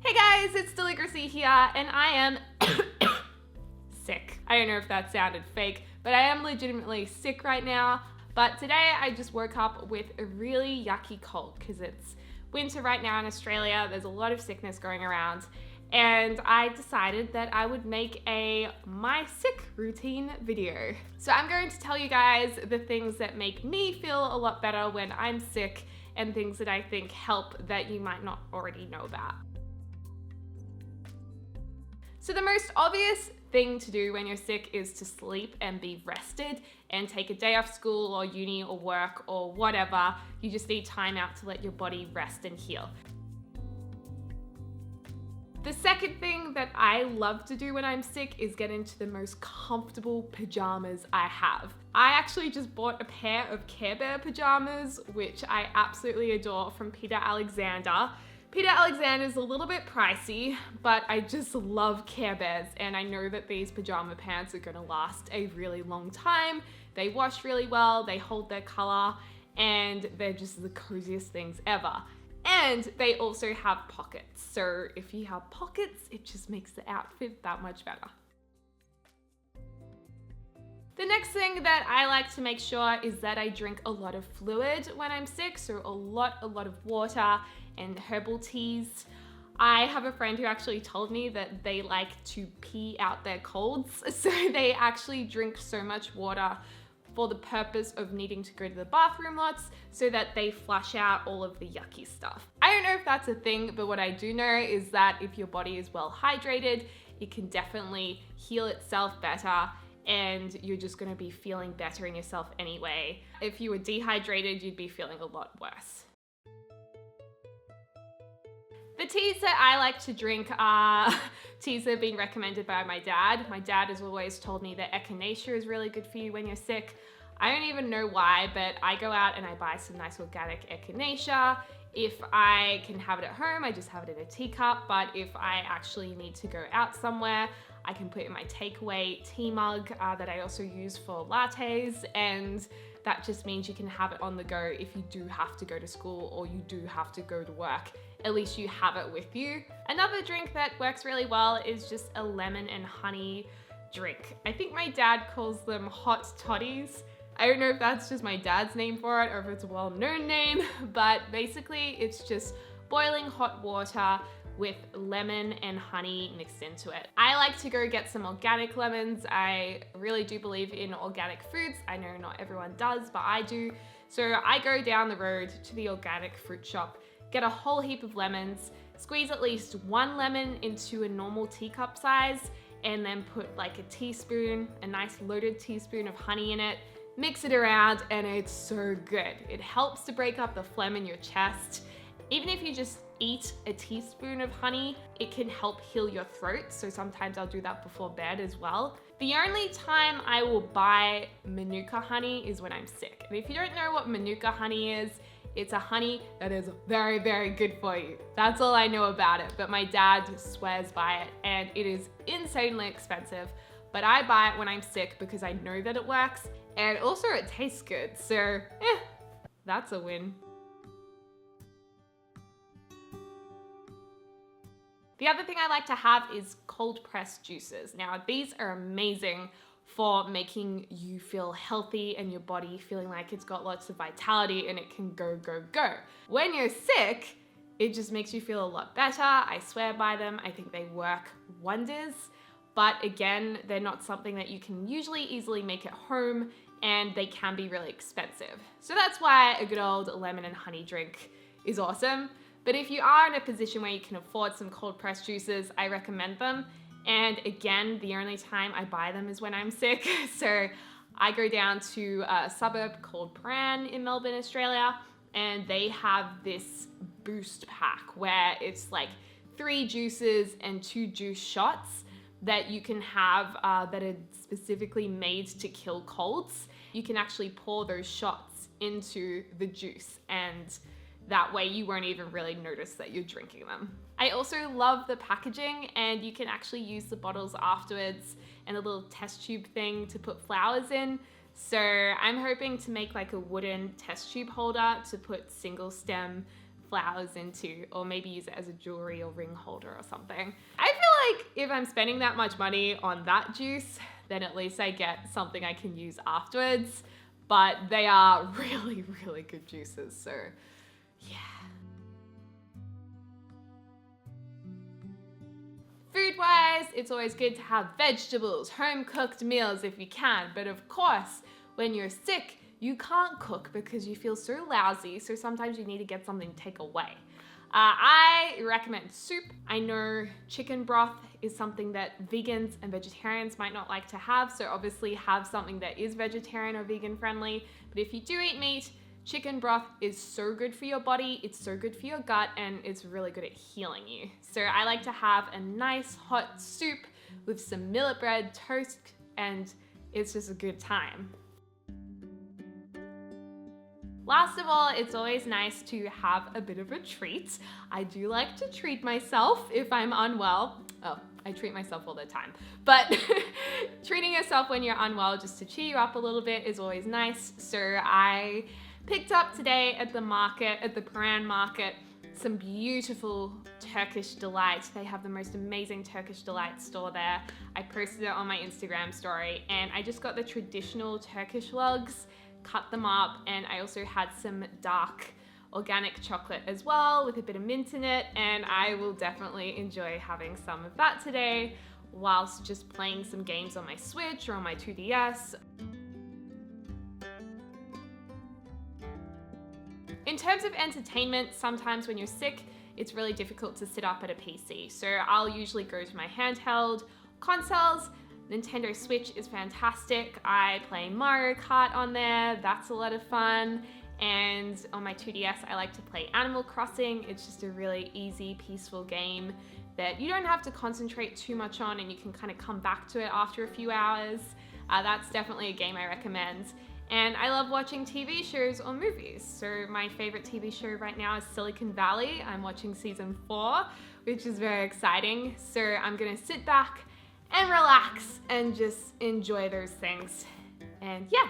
Hey guys, it's Deligracy here, and I am sick. I don't know if that sounded fake, but I am legitimately sick right now. But today I just woke up with a really yucky cold because it's winter right now in Australia. There's a lot of sickness going around, and I decided that I would make a my sick routine video. So I'm going to tell you guys the things that make me feel a lot better when I'm sick and things that I think help that you might not already know about. So the most obvious thing to do when you're sick is to sleep and be rested and take a day off school or uni or work or whatever. You just need time out to let your body rest and heal. The second thing that I love to do when I'm sick is get into the most comfortable pajamas I have. I actually just bought a pair of Care Bear pajamas, which I absolutely adore, from Peter Alexander. Peter Alexander's a little bit pricey, but I just love Care Bears, and I know that these pajama pants are gonna last a really long time. They wash really well, they hold their color, and they're just the coziest things ever. And they also have pockets, so if you have pockets, it just makes the outfit that much better. The next thing that I like to make sure is that I drink a lot of fluid when I'm sick, so a lot of water and herbal teas. I have a friend who actually told me that they like to pee out their colds, so they actually drink so much water for the purpose of needing to go to the bathroom lots so that they flush out all of the yucky stuff. I don't know if that's a thing, but what I do know is that if your body is well hydrated, it can definitely heal itself better, and you're just gonna be feeling better in yourself anyway. If you were dehydrated, you'd be feeling a lot worse. The teas that I like to drink are teas that have been recommended by my dad. My dad has always told me that echinacea is really good for you when you're sick. I don't even know why, but I go out and I buy some nice organic echinacea. If I can have it at home, I just have it in a teacup, but if I actually need to go out somewhere, I can put it in my takeaway tea mug that I also use for lattes, and that just means you can have it on the go if you do have to go to school or you do have to go to work. At least you have it with you. Another drink that works really well is just a lemon and honey drink. I think my dad calls them hot toddies. I don't know if that's just my dad's name for it or if it's a well-known name, but basically it's just boiling hot water with lemon and honey mixed into it. I like to go get some organic lemons. I really do believe in organic foods. I know not everyone does, but I do. So I go down the road to the organic fruit shop, get a whole heap of lemons, squeeze at least one lemon into a normal teacup size, and then put like a teaspoon, a nice loaded teaspoon of honey in it, mix it around, and it's so good. It helps to break up the phlegm in your chest. Even if you just eat a teaspoon of honey, it can help heal your throat. So sometimes I'll do that before bed as well. The only time I will buy Manuka honey is when I'm sick. And if you don't know what Manuka honey is, it's a honey that is very, very good for you. That's all I know about it, but my dad swears by it, and it is insanely expensive. But I buy it when I'm sick because I know that it works, and also it tastes good. So, that's a win. The other thing I like to have is cold pressed juices. Now, these are amazing for making you feel healthy and your body feeling like it's got lots of vitality and it can go, go, go. When you're sick, it just makes you feel a lot better. I swear by them. I think they work wonders. But again, they're not something that you can usually easily make at home, and they can be really expensive. So that's why a good old lemon and honey drink is awesome. But if you are in a position where you can afford some cold pressed juices, I recommend them. And again, the only time I buy them is when I'm sick. So I go down to a suburb called Prahran in Melbourne, Australia, and they have this boost pack where it's like 3 juices and 2 juice shots that you can have that are specifically made to kill colds. You can actually pour those shots into the juice, and that way you won't even really notice that you're drinking them. I also love the packaging, and you can actually use the bottles afterwards and a little test tube thing to put flowers in. So I'm hoping to make like a wooden test tube holder to put single stem flowers into, or maybe use it as a jewelry or ring holder or something. I feel like if I'm spending that much money on that juice, then at least I get something I can use afterwards. But they are really, really good juices, so yeah. Food-wise, it's always good to have vegetables, home-cooked meals if you can, but of course, when you're sick, you can't cook because you feel so lousy, so sometimes you need to get something to take away. I recommend soup. I know chicken broth is something that vegans and vegetarians might not like to have, so obviously have something that is vegetarian or vegan friendly. But if you do eat meat, chicken broth is so good for your body, it's so good for your gut, and it's really good at healing you. So I like to have a nice hot soup with some millet bread, toast, and it's just a good time. Last of all, it's always nice to have a bit of a treat. I do like to treat myself if I'm unwell. Oh, I treat myself all the time. But treating yourself when you're unwell just to cheer you up a little bit is always nice. So I picked up today at the market, at the Paran market, some beautiful Turkish delight. They have the most amazing Turkish delight store there. I posted it on my Instagram story, and I just got the traditional Turkish lugs, cut them up, and I also had some dark organic chocolate as well with a bit of mint in it, and I will definitely enjoy having some of that today whilst just playing some games on my Switch or on my 2DS. In terms of entertainment, sometimes when you're sick, it's really difficult to sit up at a PC, so I'll usually go to my handheld consoles. Nintendo Switch is fantastic. I play Mario Kart on there, that's a lot of fun. And on my 2DS, I like to play Animal Crossing. It's just a really easy, peaceful game that you don't have to concentrate too much on, and you can kind of come back to it after a few hours. That's definitely a game I recommend. And I love watching TV shows or movies. So my favorite TV show right now is Silicon Valley. I'm watching season 4, which is very exciting. So I'm gonna sit back and relax and just enjoy those things. And yeah,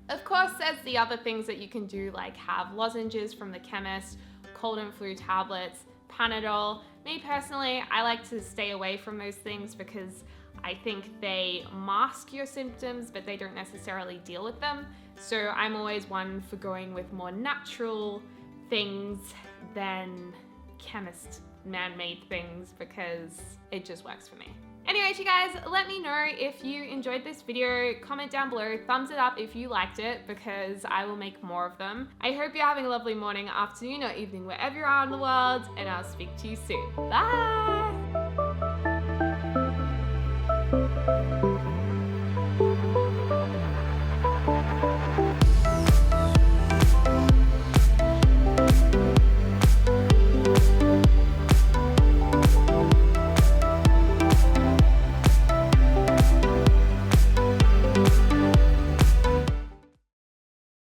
of course there's the other things that you can do, like have lozenges from the chemist, cold and flu tablets, Panadol. Me personally, I like to stay away from those things because I think they mask your symptoms, but they don't necessarily deal with them. So I'm always one for going with more natural things than chemist man-made things because it just works for me. Anyways, you guys, let me know if you enjoyed this video. Comment down below, thumbs it up if you liked it, because I will make more of them. I hope you're having a lovely morning, afternoon, or evening, wherever you are in the world, and I'll speak to you soon. Bye!